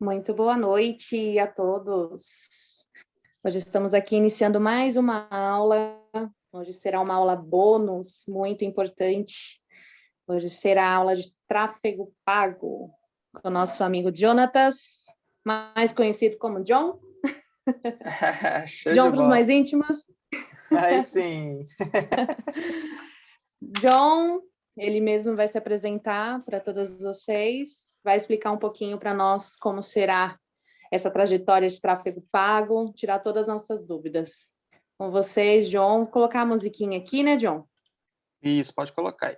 Muito boa noite a todos. Hoje estamos aqui iniciando mais uma aula. Hoje será uma aula bônus muito importante. Hoje será a aula de tráfego pago com o nosso amigo Jonatas, mais conhecido como John. Show John de para os bola. mais íntimos. Aí sim. John, ele mesmo vai se apresentar para todos vocês, vai explicar um pouquinho para nós como será essa trajetória de tráfego pago, tirar todas as nossas dúvidas. Com vocês, John. Vou colocar a musiquinha aqui, né, John? Isso, pode colocar aí.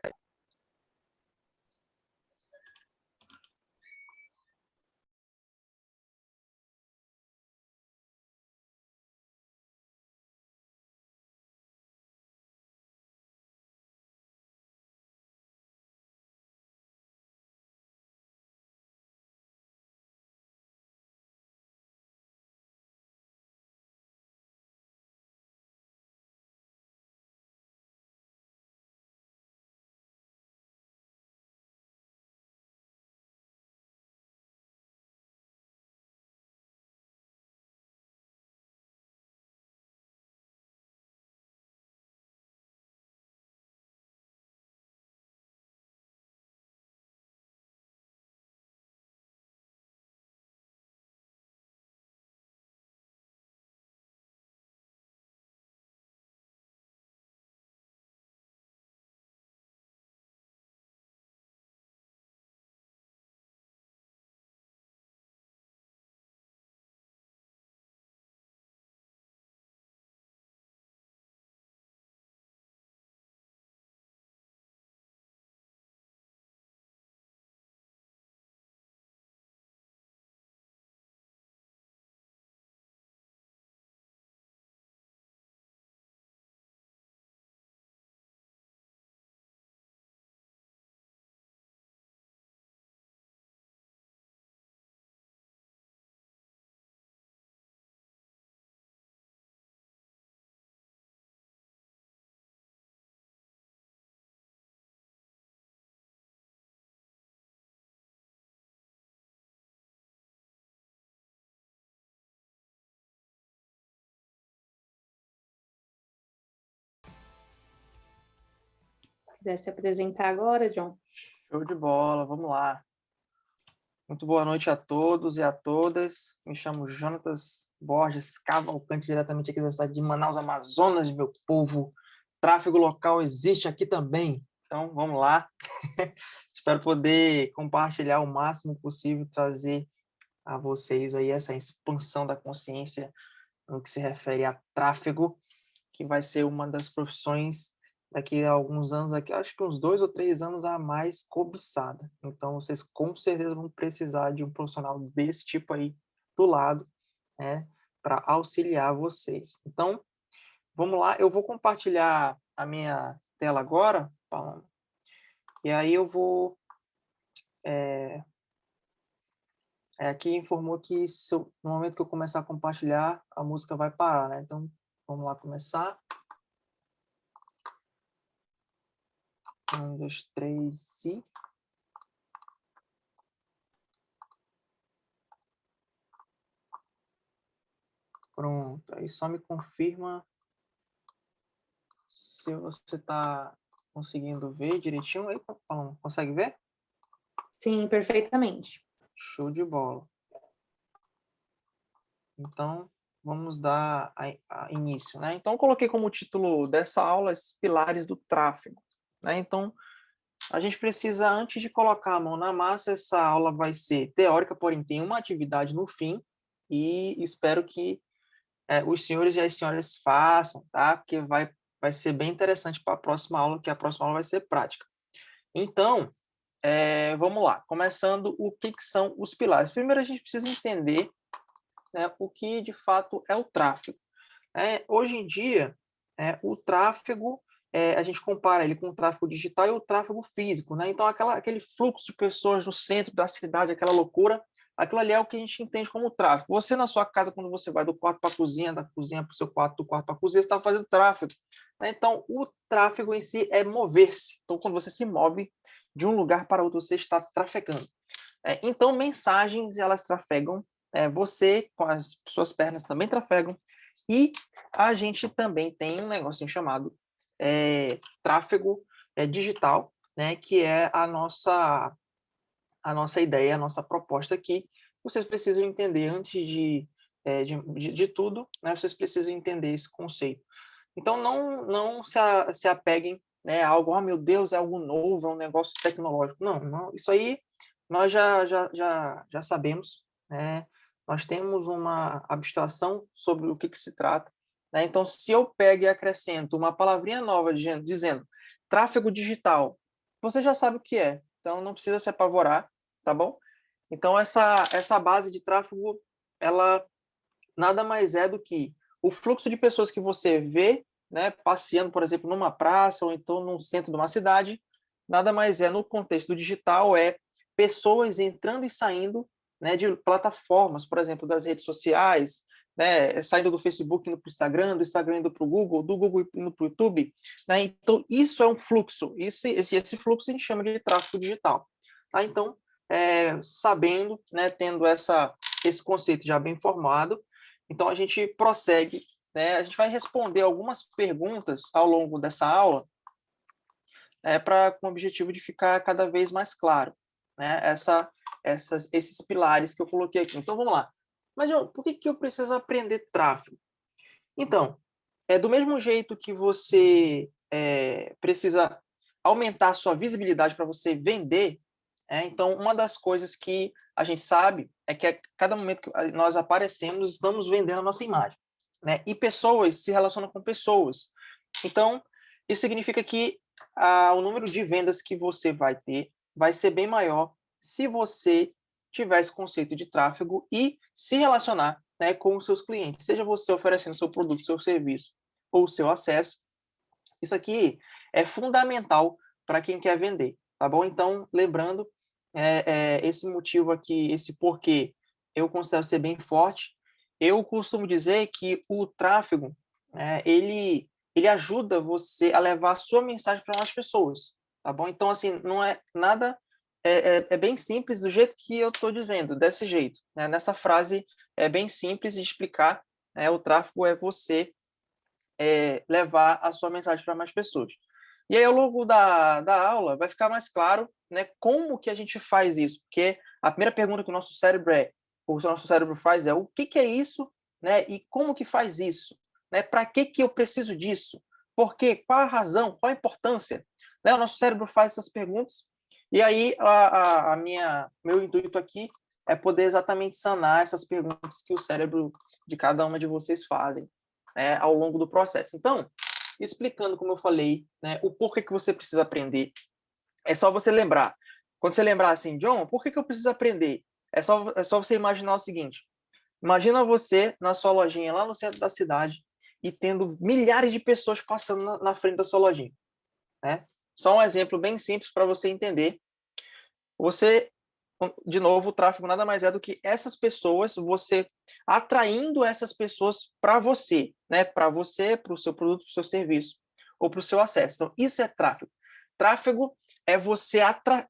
Quiser se apresentar agora, John? Show de bola, vamos lá. Muito boa noite a todos e a todas. Me chamo Jonatas Borges Cavalcante, diretamente aqui da cidade de Manaus, Amazonas, meu povo. Tráfego local existe aqui também. Então, vamos lá. Espero poder compartilhar o máximo possível, trazer a vocês aí essa expansão da consciência no que se refere a tráfego, que vai ser uma das profissões daqui a alguns anos, daqui, acho que uns 2 ou 3 anos a mais cobiçada. Então, vocês com certeza vão precisar de um profissional desse tipo aí do lado, né, para auxiliar vocês. Então, vamos lá, eu vou compartilhar a minha tela agora, Paloma, e aí eu vou... aqui informou que no momento que eu começar a compartilhar, a música vai parar, né? Então, vamos lá começar. 1, 2, 3 e... Pronto, aí só me confirma se você está conseguindo ver direitinho. Aí, consegue ver? Sim, perfeitamente. Show de bola. Então, vamos dar a início, né? Então, eu coloquei como título dessa aula os pilares do tráfego, né? Então, a gente precisa, antes de colocar a mão na massa, essa aula vai ser teórica, porém tem uma atividade no fim, e espero que os senhores e as senhoras façam, tá? Porque vai ser bem interessante para a próxima aula, que a próxima aula vai ser prática. Então, vamos lá. Começando, o que são os pilares? Primeiro, a gente precisa entender, né, o que, de fato, é o tráfego. Hoje em dia, o tráfego, a gente compara ele com o tráfego digital e o tráfego físico, né? Então, aquele fluxo de pessoas no centro da cidade, aquela loucura, aquilo ali é o que a gente entende como tráfego. Você, na sua casa, quando você vai do quarto para a cozinha, da cozinha para o seu quarto, do quarto para a cozinha, você está fazendo tráfego, né? Então, o tráfego em si é mover-se. Então, quando você se move de um lugar para outro, você está trafegando. Então, mensagens, elas trafegam, você com as suas pernas também trafegam, e a gente também tem um negocinho chamado tráfego digital, né, que é a nossa ideia, a nossa proposta aqui. Vocês precisam entender antes de tudo, né, vocês precisam entender esse conceito. Então, não se apeguem, né, a algo, oh, meu Deus, é algo novo, é um negócio tecnológico. Não, isso aí nós já sabemos, né? Nós temos uma abstração sobre o que se trata, né? Então, se eu pego e acrescento uma palavrinha nova dizendo tráfego digital, você já sabe o que é, então não precisa se apavorar, tá bom? Então, essa base de tráfego, ela nada mais é do que o fluxo de pessoas que você vê, né, passeando, por exemplo, numa praça ou então no centro de uma cidade, nada mais é, no contexto digital, pessoas entrando e saindo, né, de plataformas, por exemplo, das redes sociais, né, saindo do Facebook indo para o Instagram, do Instagram indo para o Google, do Google indo para o YouTube. Né? Então, isso é um fluxo. Esse fluxo a gente chama de tráfego digital. Tá? Então, sabendo, né, tendo esse conceito já bem formado, então a gente prossegue, né? A gente vai responder algumas perguntas ao longo dessa aula, com o objetivo de ficar cada vez mais claro, né? Esses pilares que eu coloquei aqui. Então vamos lá. Mas por que eu preciso aprender tráfego? Então, do mesmo jeito que você precisa aumentar a sua visibilidade para você vender, então uma das coisas que a gente sabe é que a cada momento que nós aparecemos, estamos vendendo a nossa imagem, né? E pessoas se relacionam com pessoas. Então, isso significa que o número de vendas que você vai ter vai ser bem maior se você tiver esse conceito de tráfego e se relacionar, né, com os seus clientes, seja você oferecendo seu produto, seu serviço ou seu acesso. Isso aqui é fundamental para quem quer vender, tá bom? Então, lembrando, esse motivo aqui, esse porquê eu considero ser bem forte. Eu costumo dizer que o tráfego, ele ajuda você a levar a sua mensagem para mais pessoas, tá bom? Então, assim, não é nada, é bem simples do jeito que eu estou dizendo, desse jeito, né? Nessa frase é bem simples de explicar, né? O tráfego é você levar a sua mensagem para mais pessoas. E aí, ao longo da aula, vai ficar mais claro, né, como que a gente faz isso. Porque a primeira pergunta que o nosso cérebro faz é o que é isso, né, e como que faz isso? Né, para que eu preciso disso? Por quê? Qual a razão? Qual a importância? Né, o nosso cérebro faz essas perguntas. E aí, meu intuito aqui é poder exatamente sanar essas perguntas que o cérebro de cada uma de vocês fazem, né, ao longo do processo. Então, explicando, como eu falei, né, o porquê que você precisa aprender, é só você lembrar. Quando você lembrar assim, John, por que eu preciso aprender? É só você imaginar o seguinte: imagina você na sua lojinha lá no centro da cidade e tendo milhares de pessoas passando na frente da sua lojinha, né? Só um exemplo bem simples para você entender. Você, de novo, o tráfego nada mais é do que essas pessoas, você atraindo essas pessoas para você, né? Para você, para o seu produto, para o seu serviço ou para o seu acesso. Então, isso é tráfego. Tráfego é você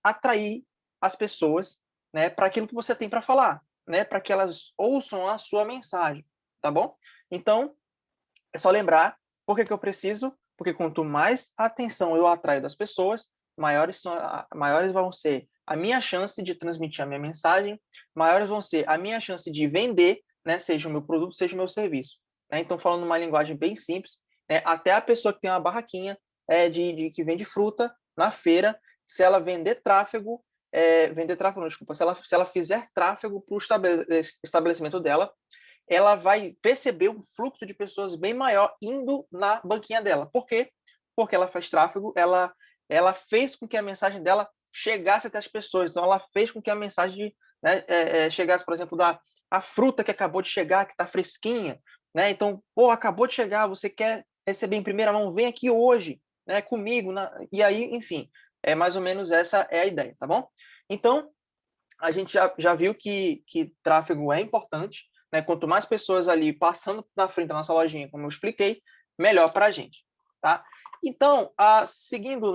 atrair as pessoas, né, para aquilo que você tem para falar, né? Para que elas ouçam a sua mensagem, tá bom? Então, é só lembrar por que eu preciso, porque quanto mais atenção eu atraio das pessoas, maiores vão ser a minha chance de transmitir a minha mensagem, maiores vão ser a minha chance de vender, né, seja o meu produto, seja o meu serviço. Né? Então, falando uma linguagem bem simples, até a pessoa que tem uma barraquinha que vende fruta na feira, se ela vender tráfego, não, desculpa, se ela fizer tráfego para o estabelecimento dela, ela vai perceber um fluxo de pessoas bem maior indo na banquinha dela. Por quê? Porque ela faz tráfego, ela fez com que a mensagem dela chegasse até as pessoas. Então, ela fez com que a mensagem, né, chegasse, por exemplo, a fruta que acabou de chegar, que está fresquinha. Né? Então, acabou de chegar, você quer receber em primeira mão, vem aqui hoje, né, comigo. E aí, enfim, mais ou menos essa é a ideia, tá bom? Então, a gente já viu que tráfego é importante, né? Quanto mais pessoas ali passando na frente da nossa lojinha, como eu expliquei, melhor para a gente, tá? Então, seguindo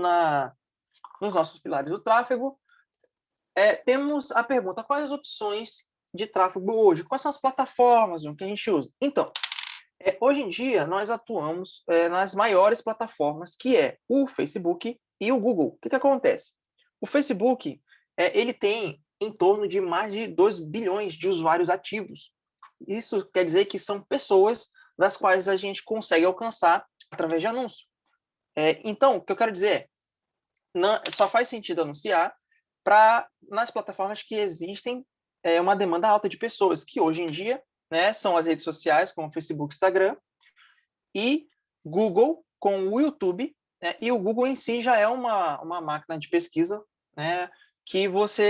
nos nossos pilares do tráfego, temos a pergunta, quais as opções de tráfego hoje? Quais são as plataformas que a gente usa? Então, hoje em dia, nós atuamos nas maiores plataformas, que é o Facebook e o Google. O que acontece? O Facebook, ele tem em torno de mais de 2 bilhões de usuários ativos. Isso quer dizer que são pessoas das quais a gente consegue alcançar através de anúncio. Então, o que eu quero dizer só faz sentido anunciar nas plataformas que existem uma demanda alta de pessoas, que hoje em dia, né, são as redes sociais, como Facebook, Instagram, e Google com o YouTube, né, e o Google em si já é uma máquina de pesquisa, né, que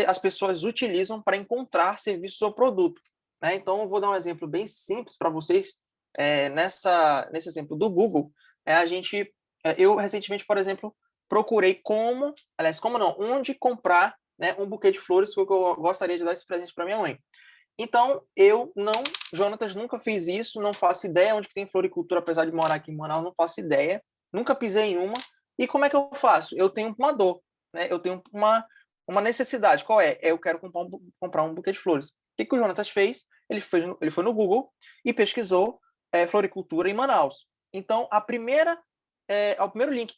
as pessoas utilizam para encontrar serviços ou produto. Né? Então, eu vou dar um exemplo bem simples para vocês. Nesse exemplo do Google, eu recentemente, por exemplo, procurei onde comprar, né, um buquê de flores, porque eu gostaria de dar esse presente para minha mãe. Então, Jonatas, nunca fiz isso, não faço ideia onde que tem floricultura, apesar de morar aqui em Manaus, não faço ideia, nunca pisei em uma. E como é que eu faço? Eu tenho uma dor, né? Eu tenho uma necessidade. Qual é? Eu quero comprar um buquê de flores. O que o Jonatas fez? Ele foi no Google e pesquisou floricultura em Manaus. Então, o primeiro link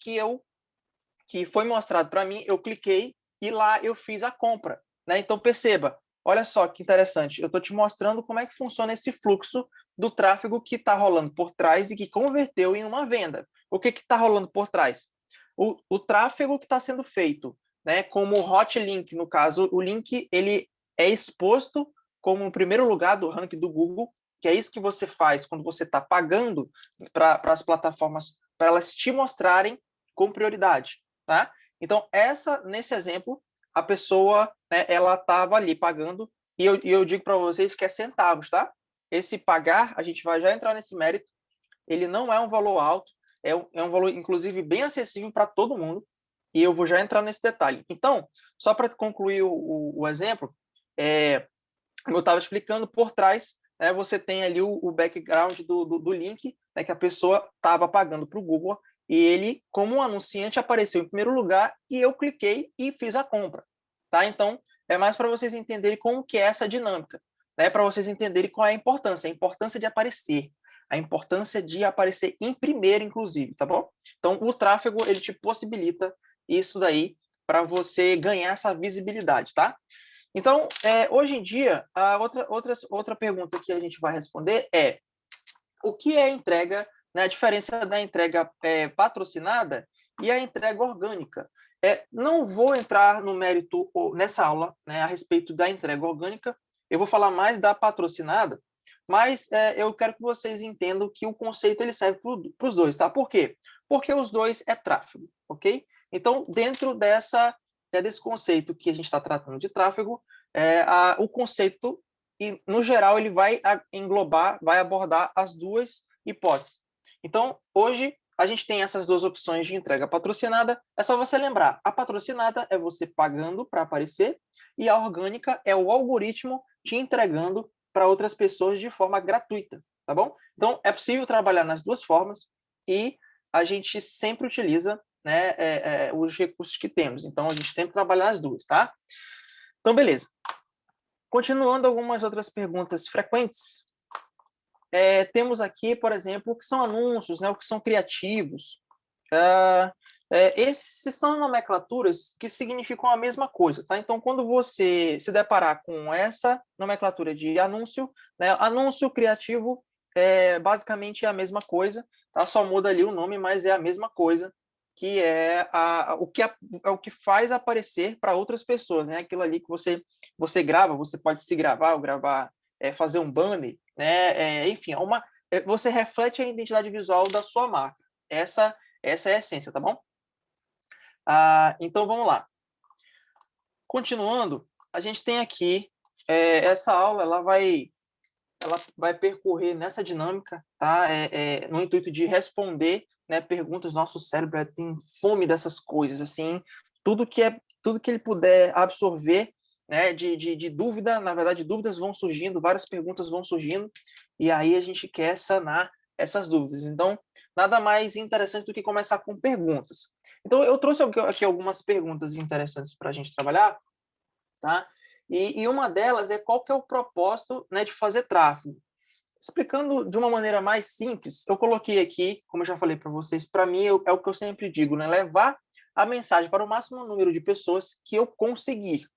que foi mostrado para mim, eu cliquei e lá eu fiz a compra. Né? Então, perceba, olha só que interessante, eu estou te mostrando como é que funciona esse fluxo do tráfego que está rolando por trás e que converteu em uma venda. O que está rolando por trás? O tráfego que está sendo feito, né, como hot link, no caso, o link ele é exposto como o primeiro lugar do ranking do Google, que é isso que você faz quando você está pagando para as plataformas, para elas te mostrarem com prioridade. Tá? Então, nesse exemplo, a pessoa, né, ela estava ali pagando, e eu digo para vocês que é centavos, tá? Esse pagar, a gente vai já entrar nesse mérito, ele não é um valor alto, é um valor, inclusive, bem acessível para todo mundo, e eu vou já entrar nesse detalhe. Então, só para concluir o exemplo, como eu estava explicando, por trás, né, você tem ali o background do link, né, que a pessoa estava pagando para o Google, e ele, como um anunciante, apareceu em primeiro lugar, e eu cliquei e fiz a compra. Tá? Então, é mais para vocês entenderem como que é essa dinâmica, né? Para vocês entenderem qual é a importância de aparecer, a importância de aparecer em primeiro, inclusive, tá bom? Então, o tráfego, ele te possibilita isso daí para você ganhar essa visibilidade, tá? Então, hoje em dia, outra pergunta que a gente vai responder é o que é entrega, né, a diferença da entrega patrocinada e a entrega orgânica. Não vou entrar no mérito nessa aula, né, a respeito da entrega orgânica, eu vou falar mais da patrocinada, mas eu quero que vocês entendam que o conceito ele serve para os dois, tá? Por quê? Porque os dois é tráfego, ok? Então, dentro desse conceito que a gente está tratando de tráfego, o conceito, e, no geral, ele vai vai abordar as duas hipóteses. Então, hoje, a gente tem essas duas opções de entrega patrocinada. É só você lembrar, a patrocinada é você pagando para aparecer e a orgânica é o algoritmo te entregando para outras pessoas de forma gratuita, tá bom? Então, é possível trabalhar nas duas formas e a gente sempre utiliza, né, os recursos que temos. Então, a gente sempre trabalha nas duas, tá? Então, beleza. Continuando algumas outras perguntas frequentes, temos aqui, por exemplo, o que são anúncios, né, o que são criativos. Esses são nomenclaturas que significam a mesma coisa. Tá? Então, quando você se deparar com essa nomenclatura de anúncio, né, anúncio criativo basicamente é a mesma coisa, tá? Só muda ali o nome, mas é a mesma coisa, que é o que faz aparecer para outras pessoas, né? Aquilo ali que você grava, você pode se gravar ou gravar, fazer um banner, né? Enfim, você reflete a identidade visual da sua marca. Essa é a essência, tá bom? Então, vamos lá. Continuando, a gente tem aqui, essa aula, ela vai percorrer nessa dinâmica, tá? No intuito de responder, né, perguntas. Nosso cérebro tem fome dessas coisas, assim, tudo que ele puder absorver, né, de dúvida, na verdade, dúvidas vão surgindo, várias perguntas vão surgindo, e aí a gente quer sanar essas dúvidas. Então, nada mais interessante do que começar com perguntas. Então, eu trouxe aqui algumas perguntas interessantes para a gente trabalhar. tá? E uma delas é qual que é o propósito, né, de fazer tráfego. Explicando de uma maneira mais simples, eu coloquei aqui, como eu já falei para vocês, para mim é o que eu sempre digo, né? Levar a mensagem para o máximo número de pessoas que eu conseguir.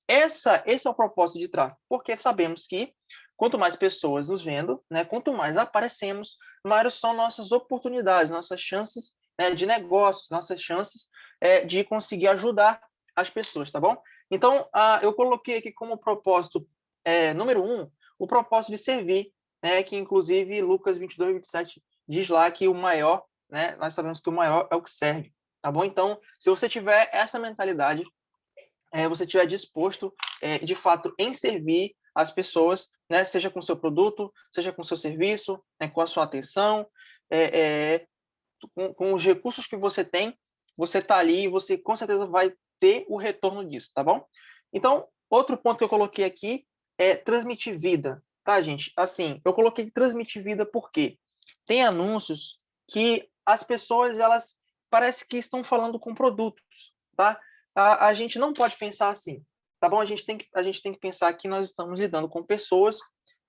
Esse é o propósito de tráfego, porque sabemos que quanto mais pessoas nos vendo, né, quanto mais aparecemos, maiores são nossas oportunidades, nossas chances, né, de negócios, nossas chances de conseguir ajudar as pessoas, tá bom? Então, eu coloquei aqui como propósito número 1, o propósito de servir, né, que inclusive Lucas 22, 27 diz lá que o maior, né, nós sabemos que o maior é o que serve, tá bom? Então, se você tiver essa mentalidade, você estiver disposto, de fato, em servir as pessoas, né, seja com seu produto, seja com seu serviço, né, com a sua atenção, com os recursos que você está ali e você com certeza vai ter o retorno disso, tá bom? Então, outro ponto que eu coloquei aqui é transmitir vida, tá, gente? Assim, eu coloquei transmitir vida porque tem anúncios que as pessoas, elas parece que estão falando com produtos, tá? A gente não pode pensar assim, tá bom? A gente tem que pensar que nós estamos lidando com pessoas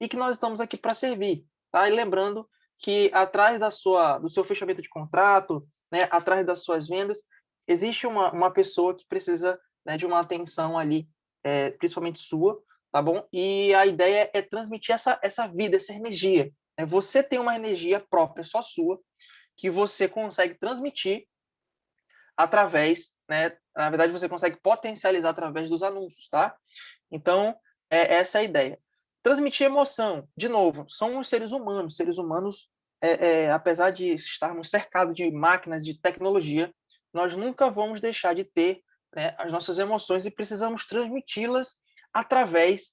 e que nós estamos aqui para servir, tá? E lembrando que atrás do seu fechamento de contrato, né, atrás das suas vendas, existe uma pessoa que precisa, né, de uma atenção ali, principalmente sua, tá bom? E a ideia é transmitir essa vida, essa energia. Né? Você tem uma energia própria, só sua, que você consegue transmitir através, né? Na verdade, você consegue potencializar através dos anúncios, tá? Então, essa é a ideia. Transmitir emoção, de novo, somos seres humanos. Seres humanos, apesar de estarmos cercados de máquinas, de tecnologia, nós nunca vamos deixar de ter, né, as nossas emoções e precisamos transmiti-las através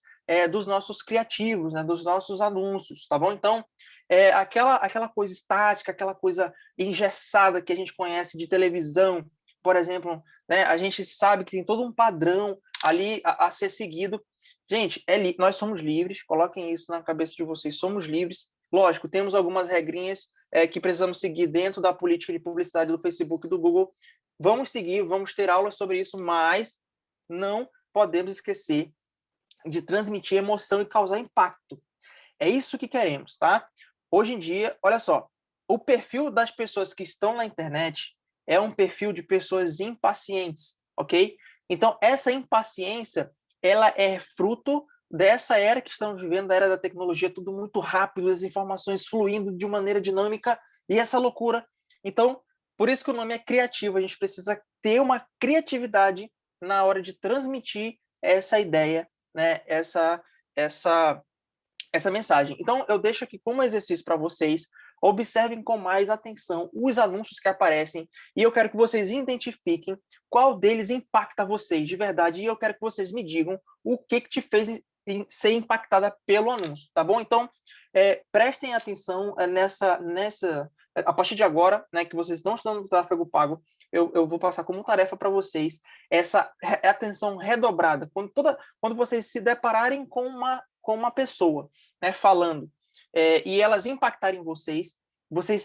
dos nossos criativos, né, dos nossos anúncios, tá bom? Então, aquela coisa estática, aquela coisa engessada que a gente conhece de televisão, por exemplo, né, a gente sabe que tem todo um padrão ali a ser seguido. Gente, nós somos livres, coloquem isso na cabeça de vocês, somos livres. Lógico, temos algumas regrinhas que precisamos seguir dentro da política de publicidade do Facebook e do Google. Vamos seguir, vamos ter aulas sobre isso, mas não podemos esquecer de transmitir emoção e causar impacto. É isso que queremos, tá? Hoje em dia, olha só, o perfil das pessoas que estão na internet é um perfil de pessoas impacientes, ok? Então, essa impaciência, ela é fruto dessa era que estamos vivendo, da era da tecnologia, tudo muito rápido, as informações fluindo de maneira dinâmica e essa loucura. Então, por isso que o nome é criativo, a gente precisa ter uma criatividade na hora de transmitir essa ideia, né? Essa mensagem. Então, eu deixo aqui como exercício para vocês. Observem com mais atenção os anúncios que aparecem e eu quero que vocês identifiquem qual deles impacta vocês de verdade e eu quero que vocês me digam o que te fez ser impactada pelo anúncio, tá bom? Então, prestem atenção a partir de agora, né, que vocês estão estudando tráfego pago, eu vou passar como tarefa para vocês essa atenção redobrada. Quando vocês se depararem com uma pessoa, né, falando, e elas impactarem vocês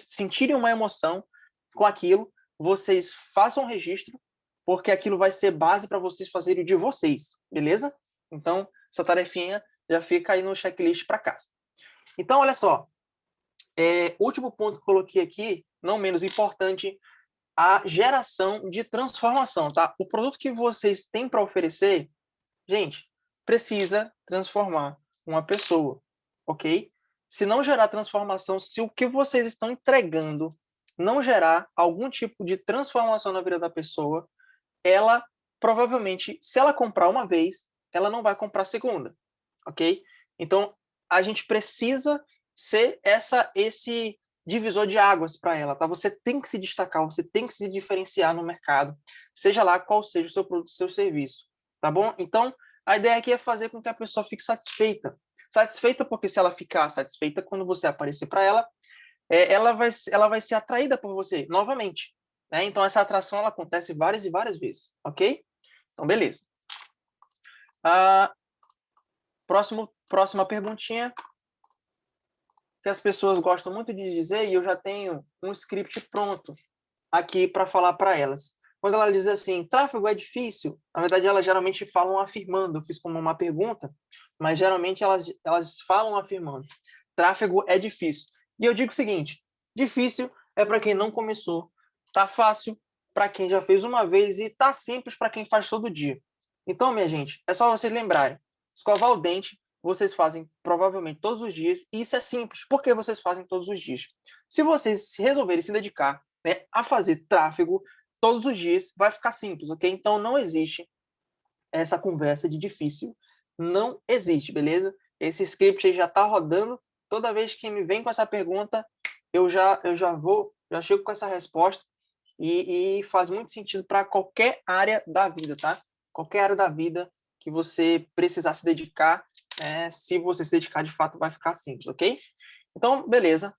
sentirem uma emoção com aquilo, vocês façam um registro, porque aquilo vai ser base para vocês fazerem o de vocês, beleza? Então, essa tarefinha já fica aí no checklist para casa. Então, olha só, último ponto que eu coloquei aqui, não menos importante, a geração de transformação, tá? O produto que vocês têm para oferecer, gente, precisa transformar uma pessoa, ok? Se não gerar transformação, se o que vocês estão entregando não gerar algum tipo de transformação na vida da pessoa, ela provavelmente, se ela comprar uma vez, ela não vai comprar a segunda, ok? Então, a gente precisa ser esse divisor de águas para ela, tá? Você tem que se destacar, você tem que se diferenciar no mercado, seja lá qual seja o seu produto, o seu serviço, tá bom? Então, a ideia aqui é fazer com que a pessoa fique satisfeita. Satisfeita porque se ela ficar satisfeita, quando você aparecer para ela, ela vai ser atraída por você novamente. Né? Então, essa atração ela acontece várias e várias vezes, ok? Então, beleza. Próxima perguntinha, que as pessoas gostam muito de dizer, e eu já tenho um script pronto aqui para falar para elas. quando ela diz assim, tráfego é difícil, na verdade, elas geralmente falam afirmando. Eu fiz como uma pergunta, mas geralmente elas falam afirmando. Tráfego é difícil. E eu digo o seguinte, difícil é para quem não começou, tá fácil para quem já fez uma vez e tá simples para quem faz todo dia. Então, minha gente, é só vocês lembrarem, escovar o dente vocês fazem provavelmente todos os dias, e isso é simples. Por que vocês fazem todos os dias? Se vocês resolverem se dedicar, né, a fazer tráfego todos os dias, vai ficar simples, ok? Então não existe essa conversa de difícil. Não existe, beleza? Esse script aí já está rodando. Toda vez que me vem com essa pergunta, já chego com essa resposta e faz muito sentido para qualquer área da vida, tá? Qualquer área da vida que você precisar se dedicar, se você se dedicar de fato, vai ficar simples, ok? Então, beleza.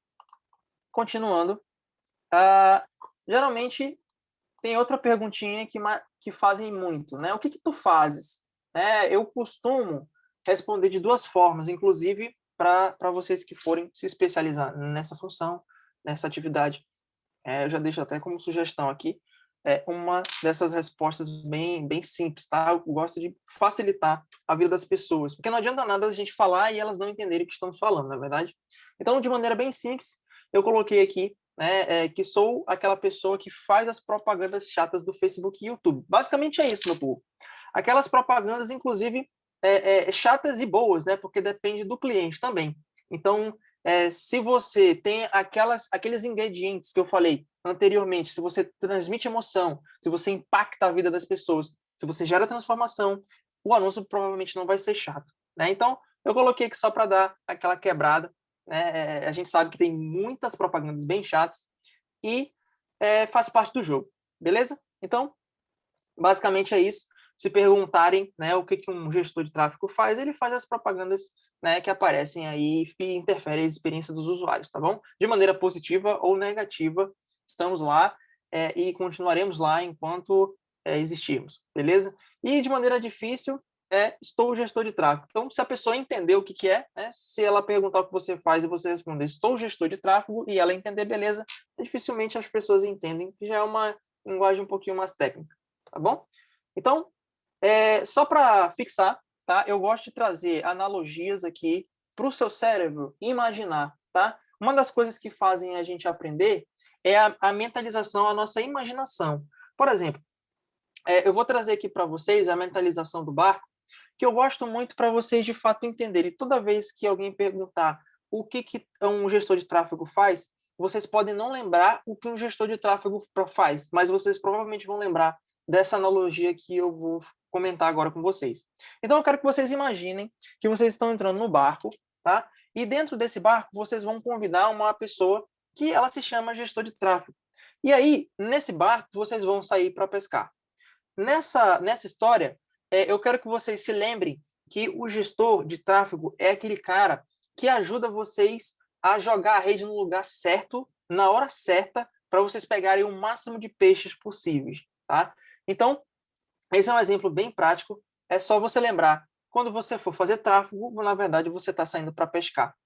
Continuando. Geralmente, tem outra perguntinha que fazem muito, né? O que tu fazes? Eu costumo responder de duas formas, inclusive para vocês que forem se especializar nessa função, nessa atividade. Eu já deixo até como sugestão aqui, uma dessas respostas bem simples, tá? Eu gosto de facilitar a vida das pessoas, porque não adianta nada a gente falar e elas não entenderem o que estamos falando, na é verdade? Então, de maneira bem simples, eu coloquei aqui, né, que sou aquela pessoa que faz as propagandas chatas do Facebook e YouTube. Basicamente é isso, meu povo. Aquelas propagandas, inclusive, chatas e boas, né? Porque depende do cliente também. Então, se você tem aqueles ingredientes que eu falei anteriormente, se você transmite emoção, se você impacta a vida das pessoas, se você gera transformação, o anúncio provavelmente não vai ser chato, né? Então, eu coloquei aqui só para dar aquela quebrada, né? A gente sabe que tem muitas propagandas bem chatas e faz parte do jogo, beleza? Então, basicamente é isso. Se perguntarem, né, o que um gestor de tráfego faz, ele faz as propagandas, né, que aparecem aí e interferem a experiência dos usuários, tá bom? De maneira positiva ou negativa, estamos lá e continuaremos lá enquanto existirmos, beleza? E de maneira difícil, estou gestor de tráfego. Então, se a pessoa entender o que é, né, se ela perguntar o que você faz e você responder estou gestor de tráfego e ela entender, beleza, dificilmente as pessoas entendem, que já é uma linguagem um pouquinho mais técnica, tá bom? Então, só para fixar, tá? Eu gosto de trazer analogias aqui para o seu cérebro imaginar, tá? Uma das coisas que fazem a gente aprender é a mentalização, a nossa imaginação. Por exemplo, eu vou trazer aqui para vocês a mentalização do barco, que eu gosto muito para vocês de fato entenderem. Toda vez que alguém perguntar o que um gestor de tráfego faz, vocês podem não lembrar o que um gestor de tráfego faz, mas vocês provavelmente vão lembrar dessa analogia que eu vou comentar agora com vocês. Então, eu quero que vocês imaginem que vocês estão entrando no barco, tá? E dentro desse barco, vocês vão convidar uma pessoa que ela se chama gestor de tráfego. E aí, nesse barco, vocês vão sair para pescar. Nessa história, eu quero que vocês se lembrem que o gestor de tráfego é aquele cara que ajuda vocês a jogar a rede no lugar certo, na hora certa, para vocês pegarem o máximo de peixes possíveis, tá? Então, esse é um exemplo bem prático. É só você lembrar, quando você for fazer tráfego, na verdade, você está saindo para pescar.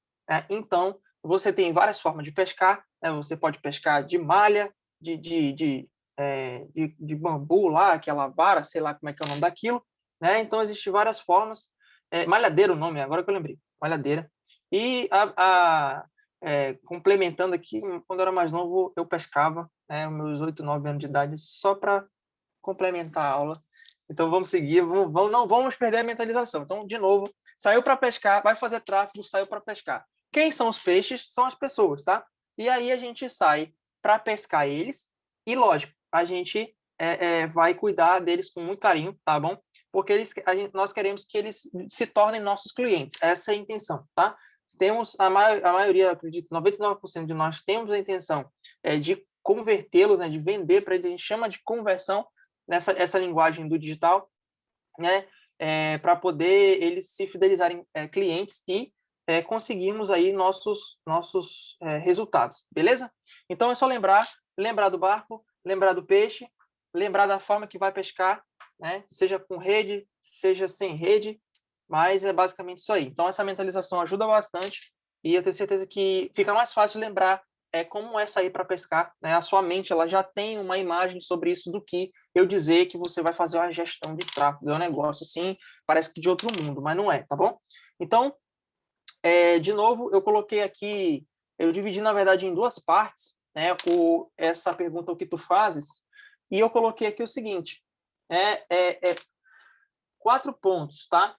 Então, você tem várias formas de pescar. Você pode pescar de malha, de bambu lá, aquela vara, sei lá como é que é o nome daquilo. Então, existem várias formas. Malhadeira o nome, agora que eu lembrei. Malhadeira. E complementando aqui, quando eu era mais novo, eu pescava, meus 8, 9 anos de idade, só para complementar a aula. Então, vamos seguir, não vamos perder a mentalização. Então, de novo, saiu para pescar, vai fazer tráfego, saiu para pescar. Quem são os peixes? São as pessoas, tá? E aí a gente sai para pescar eles e, lógico, a gente vai cuidar deles com muito carinho, tá bom? Porque nós queremos que eles se tornem nossos clientes. Essa é a intenção, tá? Temos, a maioria, acredito, 99% de nós temos a intenção de convertê-los, de vender para eles, a gente chama de conversão, essa linguagem do digital, né, para poder eles se fidelizarem clientes e conseguirmos aí nossos resultados, beleza? Então é só lembrar do barco, lembrar do peixe, lembrar da forma que vai pescar, né, seja com rede, seja sem rede, mas é basicamente isso aí. Então essa mentalização ajuda bastante e eu tenho certeza que fica mais fácil lembrar como é sair para pescar, né? A sua mente ela já tem uma imagem sobre isso do que eu dizer que você vai fazer uma gestão de tráfego. É um negócio assim, parece que de outro mundo, mas não é, tá bom? Então, de novo, eu coloquei aqui, eu dividi, na verdade, em duas partes, né? Essa pergunta, o que tu fazes, e eu coloquei aqui o seguinte, 4 pontos, tá?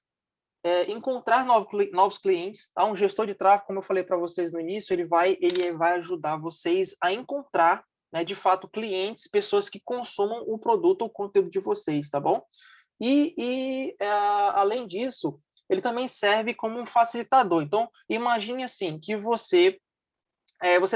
Encontrar novos clientes, tá? Um gestor de tráfego, como eu falei para vocês no início, ele vai ajudar vocês a encontrar, né, de fato, clientes, pessoas que consumam o produto ou o conteúdo de vocês, tá bom? Além disso, ele também serve como um facilitador. Então, imagine assim, que você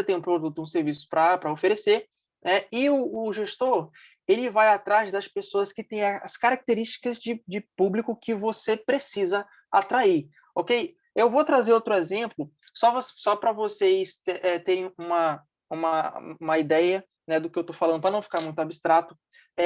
tem um produto, um serviço para oferecer, né? E o gestor, ele vai atrás das pessoas que têm as características de público que você precisa atrair, ok? Eu vou trazer outro exemplo, só para vocês terem uma ideia, né, do que eu estou falando, para não ficar muito abstrato.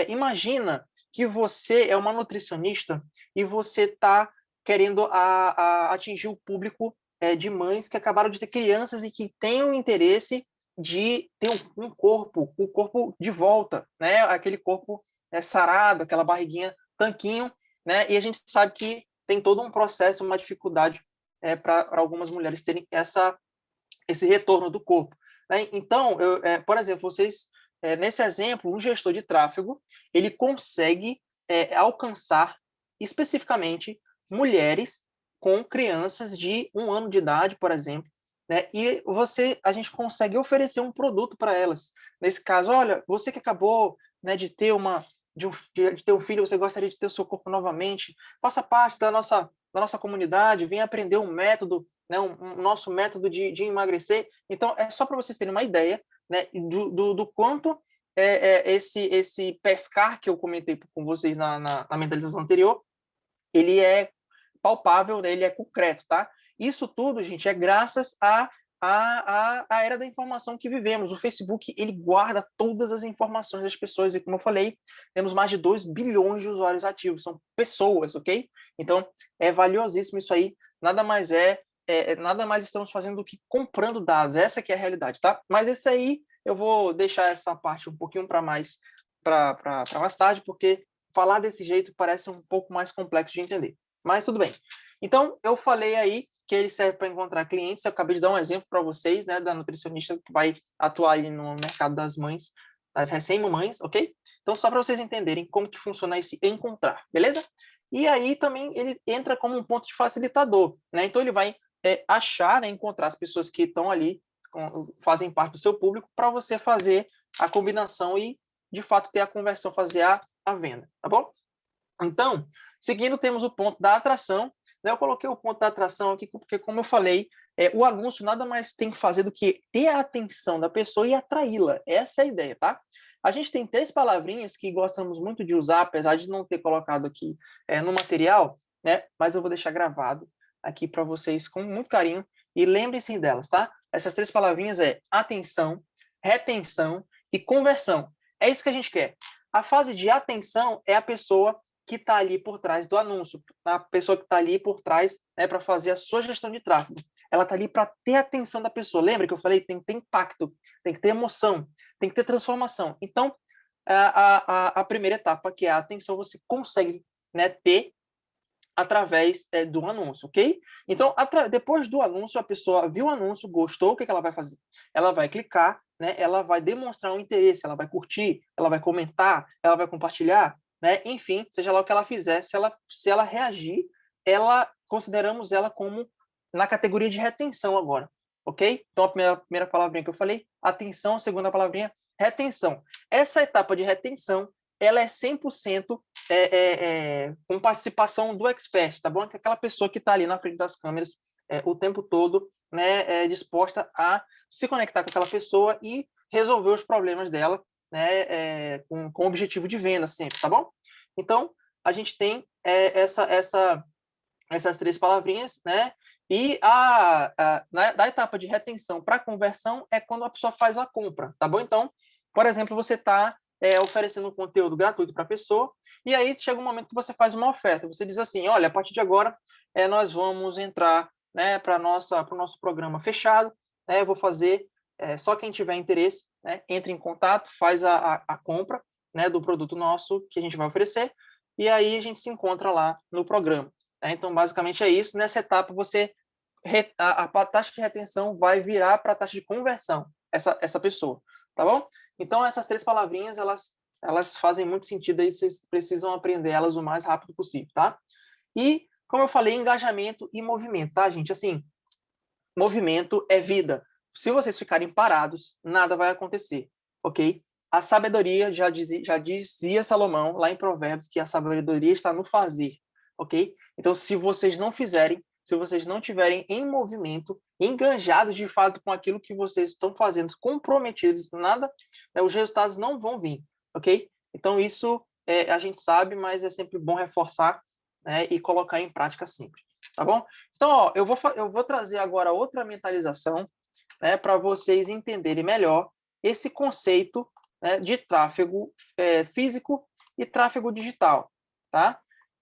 Imagina que você é uma nutricionista e você está querendo atingir o público de mães que acabaram de ter crianças e que têm o interesse de ter um corpo, o corpo de volta, né? Aquele corpo sarado, aquela barriguinha, tanquinho, né? E a gente sabe que tem todo um processo, uma dificuldade para algumas mulheres terem esse retorno do corpo, né? Então, por exemplo, vocês, nesse exemplo, um gestor de tráfego, ele consegue alcançar especificamente mulheres com crianças de 1 ano de idade, por exemplo, né? E a gente consegue oferecer um produto para elas. Nesse caso, olha, você que acabou, né, de ter de ter um filho, você gostaria de ter o seu corpo novamente, faça parte da nossa comunidade, venha aprender um método, né, um nosso método de emagrecer. Então, é só para vocês terem uma ideia, né, do quanto esse pescar que eu comentei com vocês na mentalização anterior, ele é palpável, né, ele é concreto, tá? Isso tudo, gente, é graças à era da informação que vivemos. O Facebook, ele guarda todas as informações das pessoas, e como eu falei, temos mais de 2 bilhões de usuários ativos, são pessoas, ok? Então, é valiosíssimo isso aí, nada mais nada mais estamos fazendo do que comprando dados, essa que é a realidade, tá? Mas isso aí, eu vou deixar essa parte um pouquinho para mais tarde, porque falar desse jeito parece um pouco mais complexo de entender. Mas tudo bem. Então, eu falei aí que ele serve para encontrar clientes. Eu acabei de dar um exemplo para vocês, né, da nutricionista que vai atuar aí no mercado das mães, das recém-mamães, ok? Então, só para vocês entenderem como que funciona esse encontrar, beleza? E aí também ele entra como um ponto de facilitador, né? Então, ele vai achar, né, encontrar as pessoas que estão ali, fazem parte do seu público, para você fazer a combinação e, de fato, ter a conversão, fazer a venda, tá bom? Então, seguindo, temos o ponto da atração. Eu coloquei o ponto da atração aqui porque, como eu falei, o anúncio nada mais tem que fazer do que ter a atenção da pessoa e atraí-la. Essa é a ideia, tá? A gente tem 3 palavrinhas que gostamos muito de usar, apesar de não ter colocado aqui no material, né? Mas eu vou deixar gravado aqui para vocês com muito carinho e lembrem-se delas, tá? Essas 3 palavrinhas é atenção, retenção e conversão. É isso que a gente quer. A fase de atenção é a pessoa que está ali por trás do anúncio, a pessoa que está ali por trás, né, para fazer a sua gestão de tráfego. Ela está ali para ter a atenção da pessoa. Lembra que eu falei? Tem que ter impacto, tem que ter emoção, tem que ter transformação. Então, a primeira etapa, que é a atenção, você consegue, né, ter através do anúncio, ok? Então, depois do anúncio, a pessoa viu o anúncio, gostou, o que ela vai fazer? Ela vai clicar, né? Ela vai demonstrar um interesse, ela vai curtir, ela vai comentar, ela vai compartilhar, né? Enfim, seja lá o que ela fizer, se ela reagir, consideramos ela como na categoria de retenção agora, ok? Então, a primeira palavrinha que eu falei, atenção, a segunda palavrinha, retenção. Essa etapa de retenção, ela é 100% com participação do expert, tá bom? Que é aquela pessoa que está ali na frente das câmeras o tempo todo, né, disposta a se conectar com aquela pessoa e resolver os problemas dela, né, com o objetivo de venda sempre, tá bom? Então, a gente tem essas 3 palavrinhas, né? E da etapa de retenção para conversão é quando a pessoa faz a compra, tá bom? Então, por exemplo, você está oferecendo um conteúdo gratuito para a pessoa, e aí chega um momento que você faz uma oferta. Você diz assim, olha, a partir de agora, nós vamos entrar, né, para o nosso programa fechado, né, eu vou fazer só quem tiver interesse, né, entra em contato, faz a compra, né, do produto nosso que a gente vai oferecer, e aí a gente se encontra lá no programa. Né? Então, basicamente é isso. Nessa etapa, a taxa de retenção vai virar para a taxa de conversão, essa pessoa, tá bom? Então, essas 3 palavrinhas, elas fazem muito sentido aí, vocês precisam aprender elas o mais rápido possível, tá? E, como eu falei, engajamento e movimento, tá, gente? Assim, movimento é vida. Se vocês ficarem parados, nada vai acontecer, ok? A sabedoria, já dizia Salomão, lá em Provérbios, que a sabedoria está no fazer, ok? Então, se vocês não fizerem, se vocês não tiverem em movimento, engajados de fato com aquilo que vocês estão fazendo, comprometidos, nada, os resultados não vão vir, ok? Então, isso a gente sabe, mas é sempre bom reforçar, né, e colocar em prática sempre, tá bom? Então, ó, eu vou trazer agora outra mentalização, né, para vocês entenderem melhor esse conceito, né, de tráfego físico e tráfego digital, tá?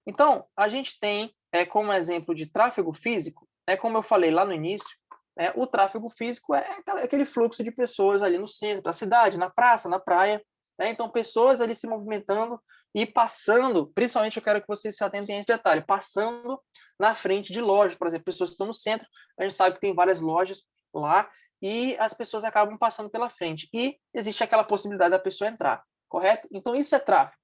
Então, a gente tem como exemplo de tráfego físico, como eu falei lá no início, o tráfego físico é aquele fluxo de pessoas ali no centro da cidade, na praça, na praia, né? Então, pessoas ali se movimentando e passando, principalmente eu quero que vocês se atentem a esse detalhe, passando na frente de lojas, por exemplo, pessoas que estão no centro, a gente sabe que tem várias lojas lá, e as pessoas acabam passando pela frente. E existe aquela possibilidade da pessoa entrar, correto? Então, isso é tráfego.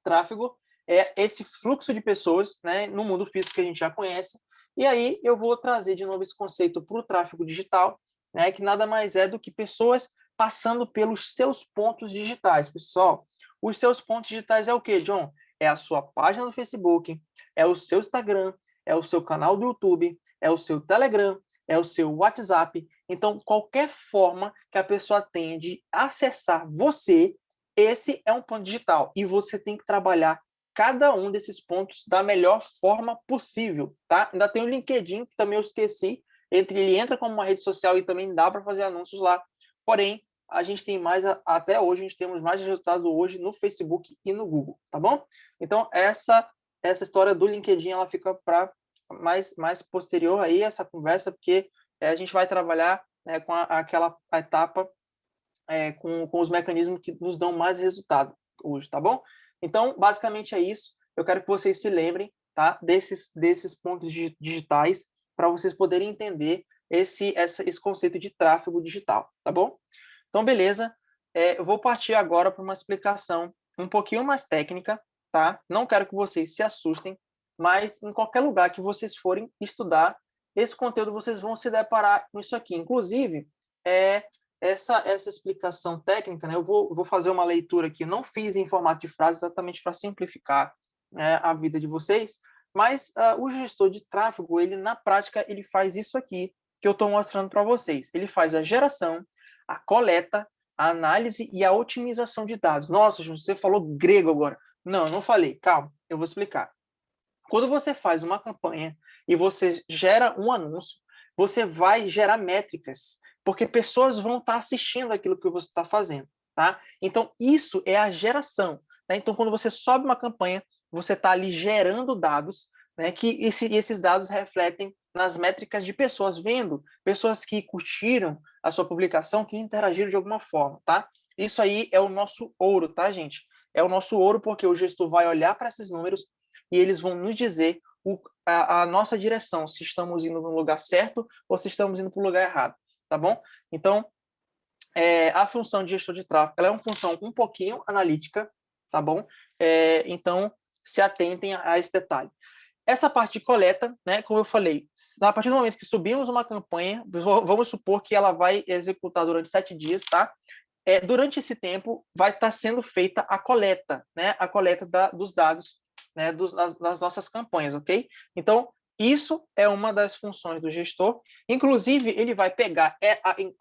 Tráfego é esse fluxo de pessoas, né, no mundo físico que a gente já conhece. E aí eu vou trazer de novo esse conceito para o tráfego digital, né, que nada mais é do que pessoas passando pelos seus pontos digitais. Pessoal, os seus pontos digitais é o quê, John? É a sua página do Facebook, é o seu Instagram, é o seu canal do YouTube, é o seu Telegram, é o seu WhatsApp. Então, qualquer forma que a pessoa tenha de acessar você, esse é um ponto digital. E você tem que trabalhar cada um desses pontos da melhor forma possível, tá? Ainda tem o LinkedIn, que também eu esqueci. Ele entra como uma rede social e também dá para fazer anúncios lá. Porém, a gente tem mais, até hoje, a gente temos mais resultados hoje no Facebook e no Google, tá bom? Então, essa história do LinkedIn, ela fica para mais posterior aí, essa conversa, porque a gente vai trabalhar com aquela etapa com os mecanismos que nos dão mais resultado hoje, tá bom? Então, basicamente é isso. Eu quero que vocês se lembrem, tá, desses pontos digitais para vocês poderem entender esse conceito de tráfego digital, tá bom? Então, beleza. Eu vou partir agora para uma explicação um pouquinho mais técnica, tá? Não quero que vocês se assustem, mas em qualquer lugar que vocês forem estudar, esse conteúdo vocês vão se deparar com isso aqui. Inclusive, essa explicação técnica, né, eu vou fazer uma leitura aqui, não fiz em formato de frase exatamente para simplificar, né, a vida de vocês, mas o gestor de tráfego, ele na prática, ele faz isso aqui que eu estou mostrando para vocês. Ele faz a geração, a coleta, a análise e a otimização de dados. Nossa, você falou grego agora. Não, eu não falei. Calma, eu vou explicar. Quando você faz uma campanha e você gera um anúncio, você vai gerar métricas, porque pessoas vão estar assistindo aquilo que você está fazendo, tá? Então, isso é a geração, né? Então, quando você sobe uma campanha, você está ali gerando dados, né? Que esses dados refletem nas métricas de pessoas vendo, pessoas que curtiram a sua publicação, que interagiram de alguma forma, tá? Isso aí é o nosso ouro, tá, gente? É o nosso ouro porque o gestor vai olhar para esses números e eles vão nos dizer a nossa direção, se estamos indo no lugar certo ou se estamos indo para o lugar errado, tá bom? Então, a função de gestor de tráfego, ela é uma função um pouquinho analítica, tá bom? Então, se atentem a esse detalhe. Essa parte de coleta, né, como eu falei, a partir do momento que subimos uma campanha, vamos supor que ela vai executar durante 7 dias, tá? Durante esse tempo, vai estar sendo feita a coleta, né? A coleta dos dados, né, das nossas campanhas, ok? Então, isso é uma das funções do gestor. Inclusive, ele vai pegar,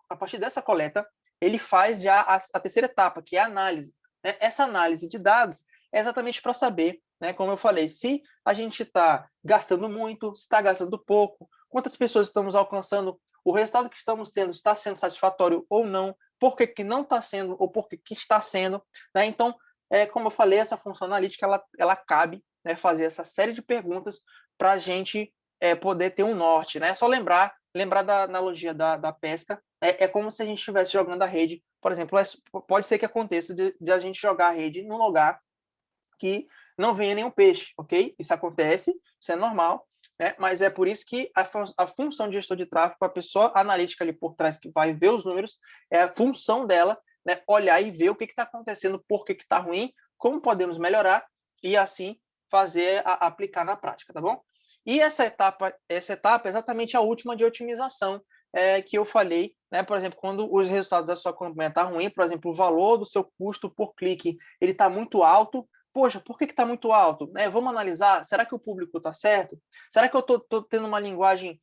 a partir dessa coleta, ele faz já a terceira etapa, que é a análise. Né? Essa análise de dados é exatamente para saber, né, como eu falei, se a gente está gastando muito, se está gastando pouco, quantas pessoas estamos alcançando, o resultado que estamos tendo está sendo satisfatório ou não, por que não está sendo ou por que está sendo. Né? Então, como eu falei, essa função analítica, ela cabe, né, fazer essa série de perguntas para a gente poder ter um norte. Né? Só lembrar da analogia da pesca, é como se a gente estivesse jogando a rede. Por exemplo, pode ser que aconteça de a gente jogar a rede num lugar que não venha nenhum peixe, ok? Isso acontece, isso é normal, né? Mas é por isso que a função de gestor de tráfego, a pessoa analítica ali por trás que vai ver os números, é a função dela, né? Olhar e ver o que está acontecendo, por que está ruim, como podemos melhorar e assim aplicar na prática, tá bom? E essa etapa é exatamente a última de otimização que eu falei, né? Por exemplo, quando os resultados da sua campanha estão ruins, por exemplo, o valor do seu custo por clique ele está muito alto. Poxa, por que está muito alto? Vamos analisar, será que o público está certo? Será que eu estou tendo uma linguagem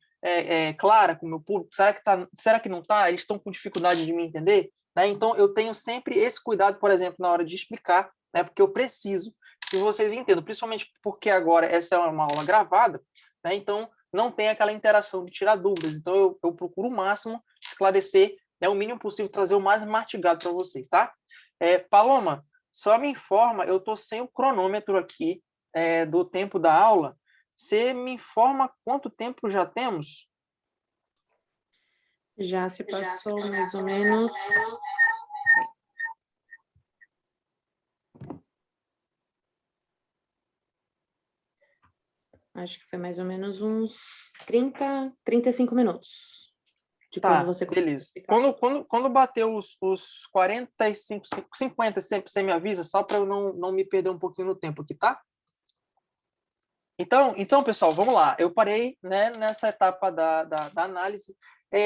clara com o meu público? Será que não está? Eles estão com dificuldade de me entender? Né? Então, eu tenho sempre esse cuidado, por exemplo, na hora de explicar, né? Porque eu preciso que vocês entendam, principalmente porque agora essa é uma aula gravada, né? Então não tem aquela interação de tirar dúvidas. Então, eu procuro o máximo esclarecer, né, o mínimo possível, trazer o mais mastigado para vocês, tá? Paloma, só me informa, eu estou sem o cronômetro aqui do tempo da aula. Você me informa quanto tempo já temos? Já se passou mais ou menos. Acho que foi mais ou menos uns 35 minutos. De quando você beleza. Quando bater os 45, 50, sempre você me avisa, só para eu não me perder um pouquinho no tempo aqui, tá? Então, pessoal, vamos lá. Eu parei, né, nessa etapa da análise.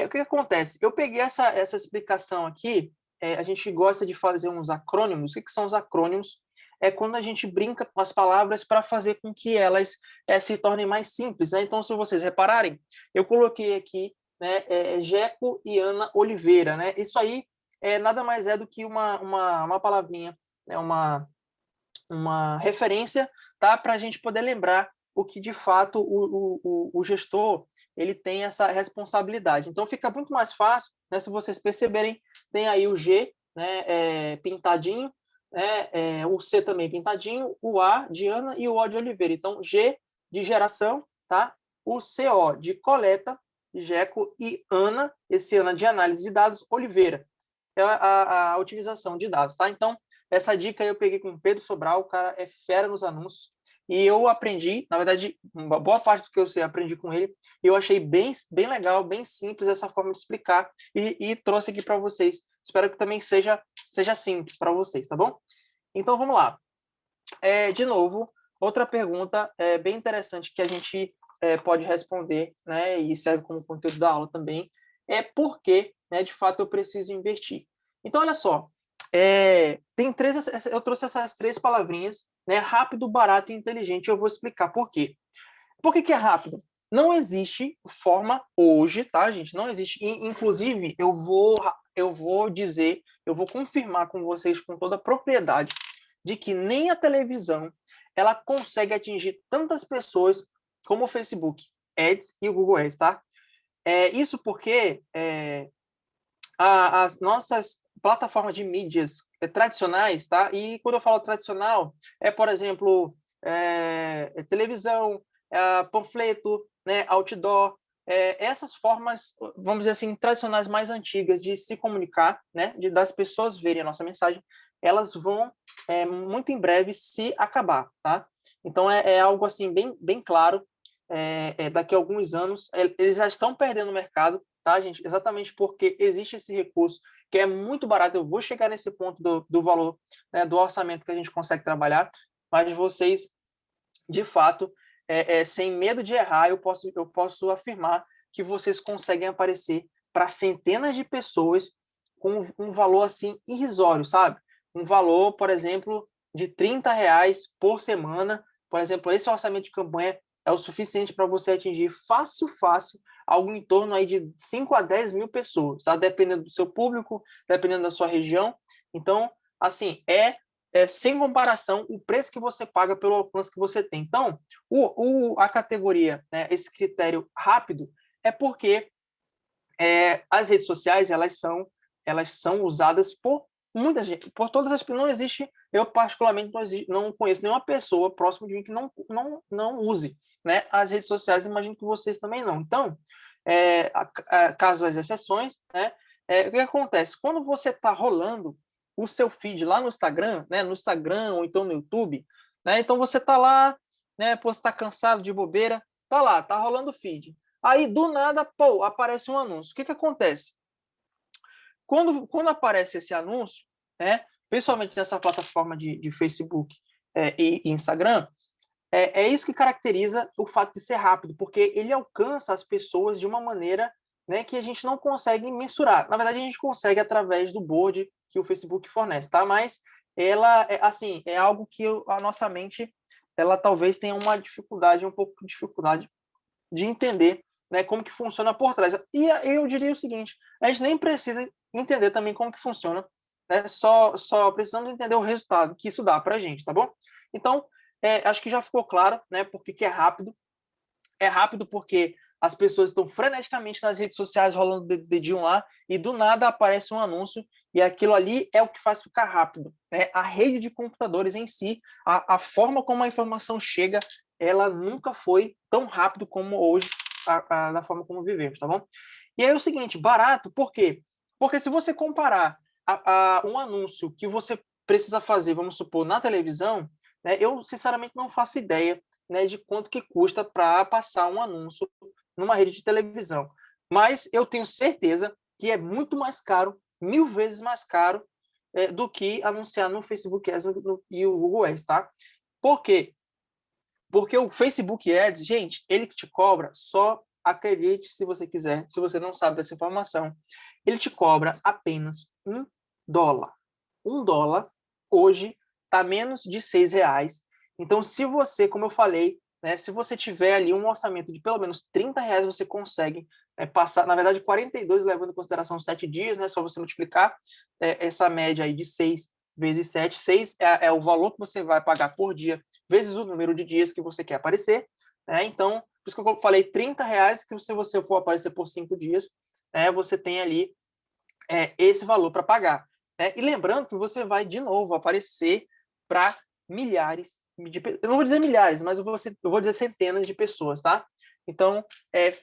O que acontece? Eu peguei essa explicação aqui. A gente gosta de fazer uns acrônimos. O que são os acrônimos? É quando a gente brinca com as palavras para fazer com que elas se tornem mais simples, né? Então, se vocês repararem, eu coloquei aqui, né, Jeco e Ana Oliveira, né? Isso aí nada mais é do que uma palavrinha, né? Uma referência, tá? Para a gente poder lembrar o que de fato o gestor ele tem essa responsabilidade. Então fica muito mais fácil, né? Se vocês perceberem, tem aí o G, né, pintadinho, né, o C também pintadinho, o A de Ana e o O de Oliveira. Então G de geração, tá? O CO de coleta, Jeco, e Ana, esse Ana de análise de dados, Oliveira é a utilização de dados, tá? Então essa dica eu peguei com o Pedro Sobral, o cara é fera nos anúncios, e eu aprendi, na verdade, uma boa parte do que eu sei, aprendi com ele, e eu achei bem legal, bem simples essa forma de explicar, e trouxe aqui para vocês. Espero que também seja simples para vocês, tá bom? Então, vamos lá. De novo, outra pergunta bem interessante que a gente pode responder, né, e serve como conteúdo da aula também, é por que, né, de fato, eu preciso investir. Então, olha só, eu trouxe essas 3 palavrinhas, né? Rápido, barato e inteligente. Eu vou explicar por quê. Por que é rápido? Não existe forma hoje, tá, gente? Não existe. Inclusive, eu vou dizer, eu vou confirmar com vocês com toda a propriedade de que nem a televisão ela consegue atingir tantas pessoas como o Facebook Ads e o Google Ads, tá? Isso porque as nossas plataformas de mídias tradicionais, tá? E quando eu falo tradicional, por exemplo, televisão, panfleto, né, outdoor, essas formas, vamos dizer assim, tradicionais mais antigas de se comunicar, né, das pessoas verem a nossa mensagem, elas vão muito em breve se acabar, tá? Então é algo assim bem claro. Daqui a alguns anos eles já estão perdendo o mercado, tá, gente? Exatamente porque existe esse recurso que é muito barato. Eu vou chegar nesse ponto do valor, né, do orçamento que a gente consegue trabalhar, mas vocês, de fato, sem medo de errar, eu posso afirmar que vocês conseguem aparecer para centenas de pessoas com um valor assim irrisório, sabe? Um valor, por exemplo, de R$ 30 por semana. Por exemplo, esse orçamento de campanha é o suficiente para você atingir fácil, algo em torno aí de 5 a 10 mil pessoas, tá? Dependendo do seu público, dependendo da sua região. Então, assim, sem comparação o preço que você paga pelo alcance que você tem. Então, a categoria, né, esse critério rápido, é porque as redes sociais elas são usadas por muita gente, por todas as pessoas. Não existe, eu particularmente não conheço nenhuma pessoa próxima de mim que não use, né, as redes sociais. Imagino que vocês também não. Então, caso as exceções, né, o que acontece? Quando você está rolando o seu feed lá no Instagram, né, no Instagram ou então no YouTube, né, então você está lá, né, pô, você está cansado de bobeira, tá lá, tá rolando o feed. Aí, do nada, pô, aparece um anúncio. O que acontece? Quando aparece esse anúncio, né, principalmente nessa plataforma de Facebook e Instagram, é isso que caracteriza o fato de ser rápido, porque ele alcança as pessoas de uma maneira, né, que a gente não consegue mensurar. Na verdade, a gente consegue através do board que o Facebook fornece, tá? Mas ela assim, é algo que a nossa mente, ela talvez tenha uma dificuldade, um pouco de dificuldade de entender, né, como que funciona por trás. E eu diria o seguinte, a gente nem precisa entender também como que funciona, né? Só precisamos entender o resultado que isso dá para a gente, tá bom? Então, acho que já ficou claro, né, porque que é rápido. É rápido porque as pessoas estão freneticamente nas redes sociais rolando o dedinho lá e do nada aparece um anúncio e aquilo ali é o que faz ficar rápido, né? A rede de computadores em si, a forma como a informação chega, ela nunca foi tão rápido como hoje, da forma como vivemos, tá bom? E aí é o seguinte, barato, por quê? Porque se você comparar um anúncio que você precisa fazer, vamos supor, na televisão, né, eu sinceramente não faço ideia, né, de quanto que custa para passar um anúncio numa rede de televisão. Mas eu tenho certeza que é muito mais caro, 1000 vezes mais caro, do que anunciar no Facebook Ads e o Google Ads, tá? Por quê? Porque o Facebook Ads, gente, ele que te cobra, só acredite se você quiser, se você não sabe dessa informação, ele te cobra apenas $1. $1 hoje está menos de R$ 6. Então, se você, como eu falei, né, se você tiver ali um orçamento de pelo menos R$ 30, você consegue passar, na verdade, 42, levando em consideração 7 dias, né, só você multiplicar essa média aí de 6 vezes 7. 6 é o valor que você vai pagar por dia, vezes o número de dias que você quer aparecer. Né? Então, por isso que eu falei R$ 30, que se você for aparecer por 5 dias, você tem ali esse valor para pagar. Né? E lembrando que você vai, de novo, aparecer para milhares, eu não vou dizer milhares, mas eu vou dizer centenas de pessoas, tá? Então,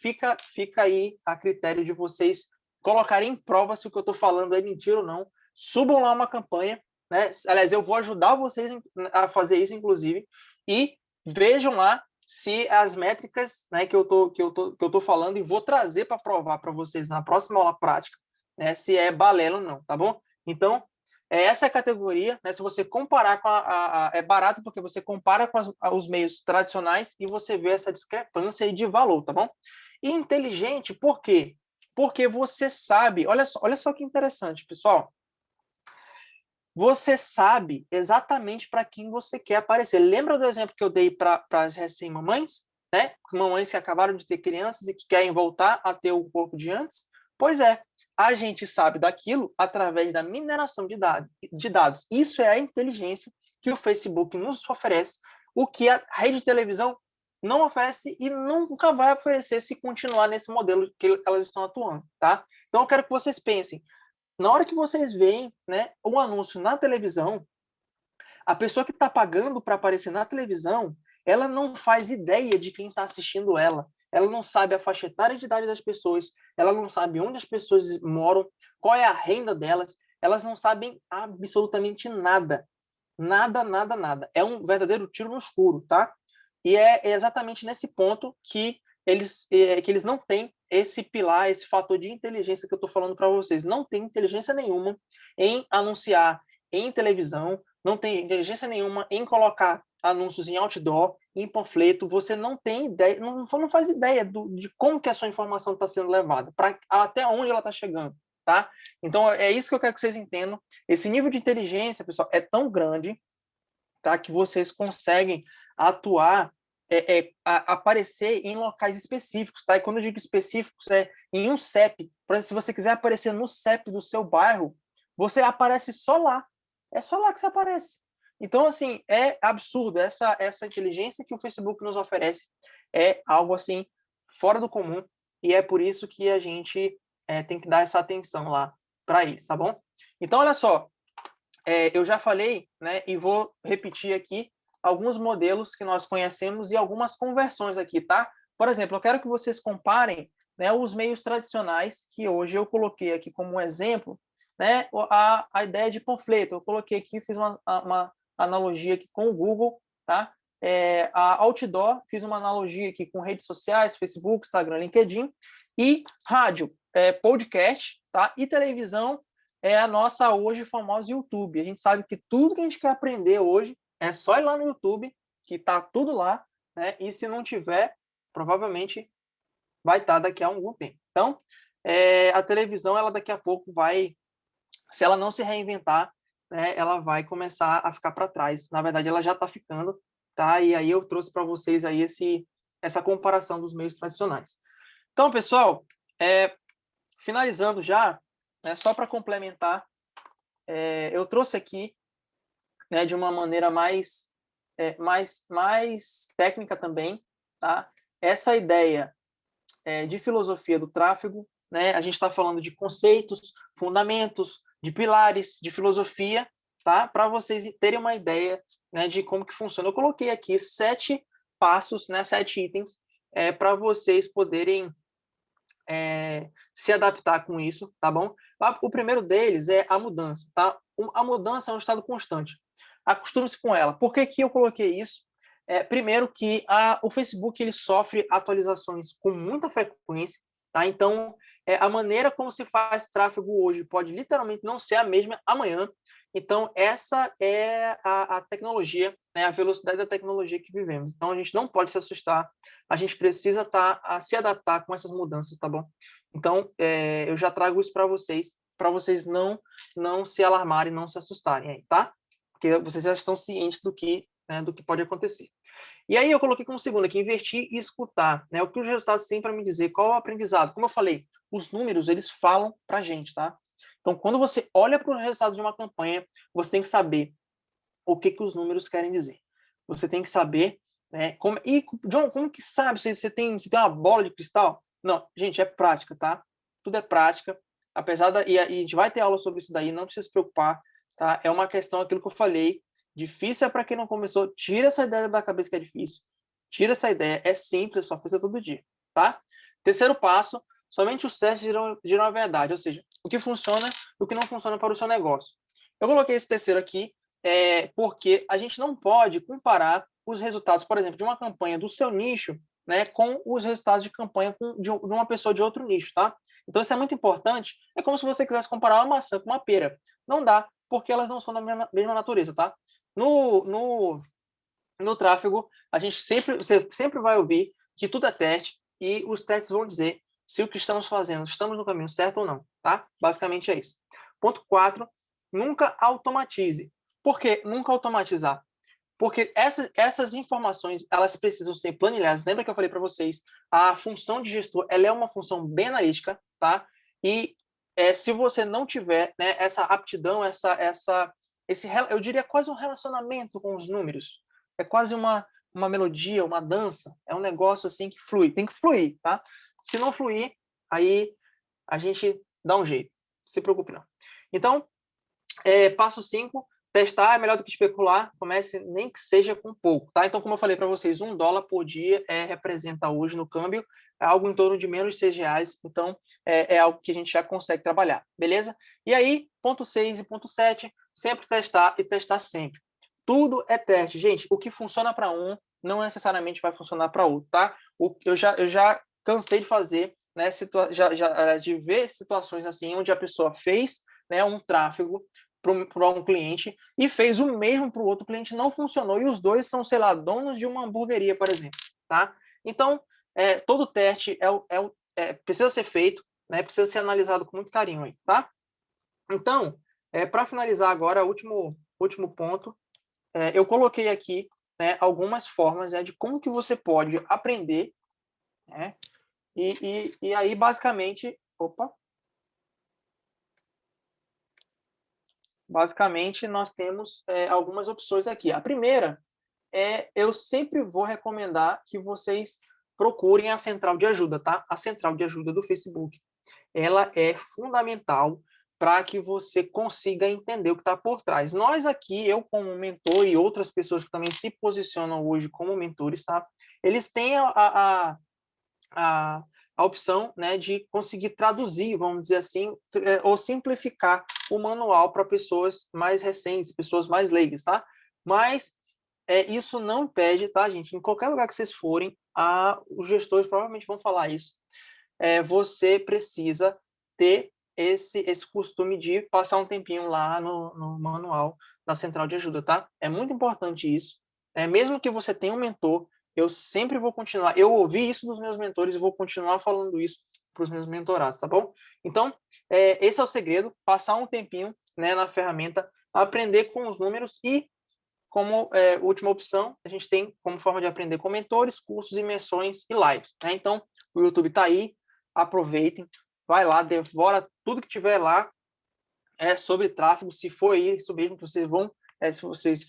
fica aí a critério de vocês colocarem em prova se o que eu estou falando é mentira ou não. Subam lá uma campanha, né? Aliás, eu vou ajudar vocês a fazer isso, inclusive, e vejam lá se as métricas, né, que eu tô falando, e vou trazer para provar para vocês na próxima aula prática, né, se é balela ou não, tá bom? Então, essa é a categoria, né? Se você comparar com é barato porque você compara com os meios tradicionais e você vê essa discrepância aí de valor, tá bom? E inteligente, por quê? Porque você sabe, olha só que interessante, pessoal. Você sabe exatamente para quem você quer aparecer. Lembra do exemplo que eu dei para as recém-mamães? Né? Mamães que acabaram de ter crianças e que querem voltar a ter o corpo de antes? Pois é, a gente sabe daquilo através da mineração de dados. Isso é a inteligência que o Facebook nos oferece, o que a rede de televisão não oferece e nunca vai oferecer se continuar nesse modelo que elas estão atuando. Tá? Então, eu quero que vocês pensem, na hora que vocês veem, né, um anúncio na televisão, a pessoa que está pagando para aparecer na televisão, ela não faz ideia de quem está assistindo ela. Ela não sabe a faixa etária de idade das pessoas, ela não sabe onde as pessoas moram, qual é a renda delas, elas não sabem absolutamente nada. Nada, nada, nada. É um verdadeiro tiro no escuro, tá? E é exatamente nesse ponto que eles não têm esse pilar, esse fator de inteligência que eu estou falando para vocês. Não tem inteligência nenhuma em anunciar em televisão, não tem inteligência nenhuma em colocar anúncios em outdoor, em panfleto. Você não tem ideia, não faz ideia de como que a sua informação está sendo levada, até onde ela está chegando, tá? Então, é isso que eu quero que vocês entendam. Esse nível de inteligência, pessoal, é tão grande, tá, que vocês conseguem atuar, aparecer em locais específicos, tá? E quando eu digo específicos, é em um CEP. Por exemplo, se você quiser aparecer no CEP do seu bairro, você aparece só lá. É só lá que você aparece. Então, assim, é absurdo. Essa inteligência que o Facebook nos oferece é algo, assim, fora do comum. E é por isso que a gente tem que dar essa atenção lá para isso, tá bom? Então, olha só. Eu já falei, né, e vou repetir aqui alguns modelos que nós conhecemos e algumas conversões aqui, tá? Por exemplo, eu quero que vocês comparem né, os meios tradicionais, que hoje eu coloquei aqui como um exemplo, né, a ideia de panfleto. Eu coloquei aqui, fiz uma analogia aqui com o Google, tá? A outdoor, fiz uma analogia aqui com redes sociais, Facebook, Instagram, LinkedIn, e rádio, podcast, tá? E televisão é a nossa hoje famosa YouTube. A gente sabe que tudo que a gente quer aprender hoje é só ir lá no YouTube, que tá tudo lá, né? E se não tiver, provavelmente vai estar daqui a algum tempo. Então, a televisão, ela daqui a pouco vai, se ela não se reinventar, né, ela vai começar a ficar para trás. Na verdade, ela já está ficando, tá? E aí eu trouxe para vocês aí essa comparação dos meios tradicionais. Então, pessoal, finalizando já, né, só para complementar, eu trouxe aqui, né, de uma maneira mais técnica também, tá? Essa ideia de filosofia do tráfego, né? A gente está falando de conceitos, fundamentos, de pilares, de filosofia, tá? Para vocês terem uma ideia, né, de como que funciona. Eu coloquei aqui 7 passos, né, 7 itens, para vocês poderem se adaptar com isso, tá bom? O primeiro deles é a mudança, tá? A mudança é um estado constante. Acostume-se com ela. Por que que eu coloquei isso? Primeiro que o Facebook ele sofre atualizações com muita frequência, tá? Então, a maneira como se faz tráfego hoje pode literalmente não ser a mesma amanhã. Então, essa é a tecnologia, né? A velocidade da tecnologia que vivemos. Então, a gente não pode se assustar, a gente precisa se adaptar com essas mudanças, tá bom? Então, eu já trago isso para vocês não se alarmarem, não se assustarem aí, tá? Porque vocês já estão cientes do que pode acontecer. E aí eu coloquei como segundo aqui, investir e escutar, né? O que os resultados têm para me dizer, qual é o aprendizado? Como eu falei, os números, eles falam para a gente, tá? Então, quando você olha para os resultados de uma campanha, você tem que saber o que os números querem dizer. Você tem que saber, né? John, como que sabe se você tem uma bola de cristal? Não, gente, é prática, tá? Tudo é prática. E a gente vai ter aula sobre isso daí, não precisa se preocupar, tá? É uma questão, aquilo que eu falei, difícil é para quem não começou. Tira essa ideia da cabeça que é difícil. Tira essa ideia, é simples, é só fazer todo dia, tá? Terceiro passo, somente os testes dirão a verdade, ou seja, o que funciona e o que não funciona para o seu negócio. Eu coloquei esse terceiro aqui, porque a gente não pode comparar os resultados, por exemplo, de uma campanha do seu nicho, né, com os resultados de campanha de uma pessoa de outro nicho, tá? Então, isso é muito importante. É como se você quisesse comparar uma maçã com uma pera. Não dá, porque elas não são da mesma natureza, tá? No tráfego, você sempre vai ouvir que tudo é teste e os testes vão dizer se o que estamos fazendo, estamos no caminho certo ou não, tá? Basicamente é isso. Ponto 4, nunca automatize. Por que nunca automatizar? Porque essas informações, elas precisam ser planilhadas. Lembra que eu falei para vocês, a função de gestor, ela é uma função bem analítica, tá? E se você não tiver, né, essa aptidão, eu diria quase um relacionamento com os números, é quase uma melodia, uma dança, é um negócio assim que flui, tem que fluir, tá? Se não fluir, aí a gente dá um jeito, não se preocupe não. Então, passo 5, testar é melhor do que especular, comece nem que seja com pouco, tá? Então, como eu falei para vocês, $1 por dia representa hoje no câmbio algo em torno de menos de R$6, então é algo que a gente já consegue trabalhar, beleza? E aí, ponto 6 e ponto 7, sempre testar e testar sempre. Tudo é teste, gente, o que funciona para um não necessariamente vai funcionar para outro, tá? Eu já cansei de fazer, né, de ver situações assim, onde a pessoa fez, né, um tráfego para um cliente e fez o mesmo para o outro cliente, não funcionou, e os dois são, sei lá, donos de uma hamburgueria, por exemplo, tá? Então, todo teste precisa ser feito, né? Precisa ser analisado com muito carinho aí, tá? Então, para finalizar agora, último ponto, eu coloquei aqui, né, algumas formas, né, de como que você pode aprender, né? E aí, basicamente, nós temos algumas opções aqui. A primeira eu sempre vou recomendar que vocês procurem a central de ajuda, tá? A central de ajuda do Facebook. Ela é fundamental para que você consiga entender o que está por trás. Nós aqui, eu como mentor e outras pessoas que também se posicionam hoje como mentores, tá? Eles têm a a opção, né, de conseguir traduzir, vamos dizer assim, ou simplificar o manual para pessoas mais recentes, pessoas mais leigas, tá? Mas isso não impede, tá, gente? Em qualquer lugar que vocês forem, os gestores provavelmente vão falar isso. Você precisa ter esse costume de passar um tempinho lá no manual da central de ajuda, tá? É muito importante isso. Mesmo que você tenha um mentor, eu sempre vou continuar. Eu ouvi isso dos meus mentores e vou continuar falando isso para os meus mentorados, tá bom? Então, esse é o segredo, passar um tempinho, né, na ferramenta, aprender com os números e, como última opção, a gente tem como forma de aprender com mentores, cursos, imersões e lives, né? Então, o YouTube está aí, aproveitem, vai lá, devora tudo que tiver lá sobre tráfego, se for isso mesmo que vocês vão, se vocês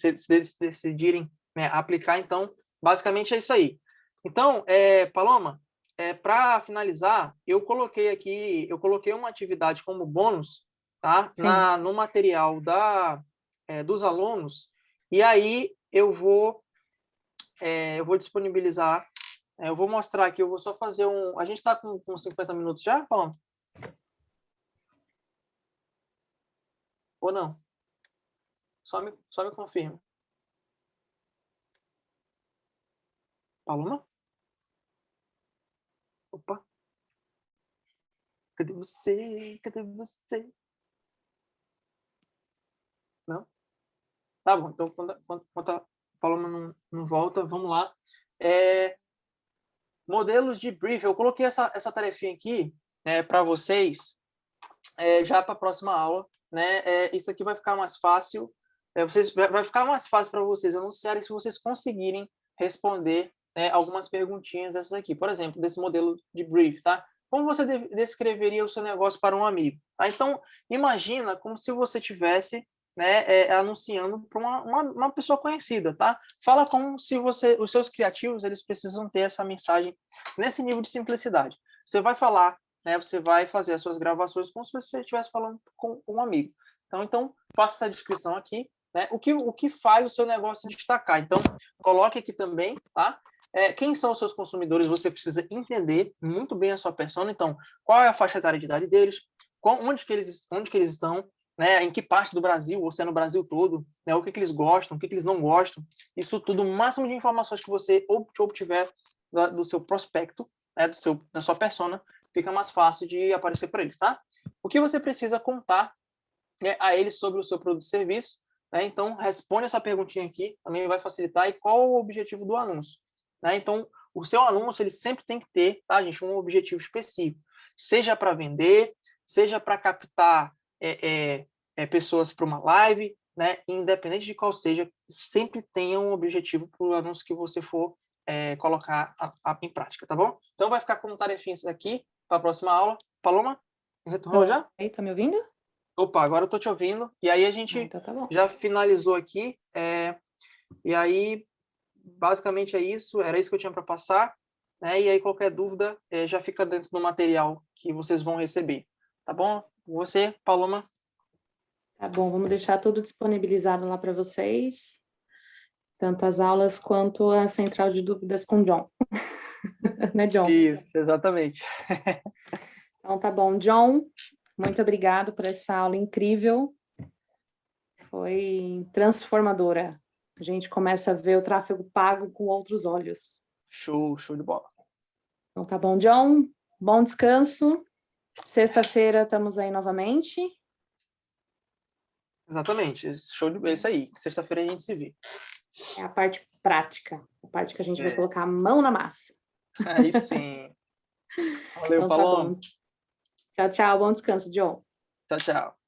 decidirem, né, aplicar, então, basicamente é isso aí. Então, Paloma, para finalizar, eu coloquei uma atividade como bônus, tá? No material dos alunos, e aí eu vou disponibilizar, eu vou mostrar aqui, eu vou só fazer a gente está com 50 minutos já, Paloma? Ou não? Só me confirma. Paloma? Opa. Cadê você? Cadê você? Não? Tá bom, então quando a Paloma não volta, vamos lá. Modelos de brief. Eu coloquei essa tarefinha aqui para vocês já para a próxima aula, né? Isso aqui vai ficar mais fácil. Vai ficar mais fácil para vocês anunciarem se vocês conseguirem responder algumas perguntinhas dessas aqui. Por exemplo, desse modelo de brief, tá? Como você descreveria o seu negócio para um amigo? Tá? Então, imagina como se você tivesse anunciando para uma pessoa conhecida, tá? Fala como se os seus criativos, eles precisam ter essa mensagem nesse nível de simplicidade. Você vai falar, você vai fazer as suas gravações como se você estivesse falando com um amigo. Então faça essa descrição aqui, né? O que faz o seu negócio destacar? Então, coloque aqui também, tá? Quem são os seus consumidores? Você precisa entender muito bem a sua persona. Então, qual é a faixa etária de idade deles? Onde que eles estão? Né? Em que parte do Brasil? Ou se é no Brasil todo? Né? O que eles gostam? O que eles não gostam? Isso tudo, o máximo de informações que você obtiver do seu prospecto, da sua persona, fica mais fácil de aparecer para eles, tá? O que você precisa contar a eles sobre o seu produto e serviço, né? Então, responde essa perguntinha aqui, também vai facilitar. E qual o objetivo do anúncio? Né? Então, o seu anúncio, ele sempre tem que ter, tá, gente, um objetivo específico. Seja para vender, seja para captar pessoas para uma live, né? Independente de qual seja, sempre tenha um objetivo para o anúncio que você for colocar em prática, tá bom? Então, vai ficar como tarefinha isso aqui para a próxima aula. Paloma, retornou já? Tá me ouvindo? Opa, agora eu estou te ouvindo. E aí a gente então tá bom. já finalizou aqui. E aí, basicamente é isso. Era isso que eu tinha para passar. Né? E aí, qualquer dúvida, já fica dentro do material que vocês vão receber. Tá bom? Você, Paloma? Tá bom, vamos deixar tudo disponibilizado lá para vocês. Tanto as aulas quanto a central de dúvidas com o John. Né, John? Isso, exatamente. Então tá bom. John, muito obrigado por essa aula incrível. Foi transformadora. A gente começa a ver o tráfego pago com outros olhos. Show de bola. Então tá bom, John. Bom descanso. Sexta-feira estamos aí novamente. Exatamente. Show de bola. É isso aí. Sexta-feira a gente se vê. É a parte prática. A parte que a gente vai colocar a mão na massa. Aí sim. Valeu, então, Paloma. Tá bom. Tchau, tchau. Bom descanso, John. Tchau, tchau.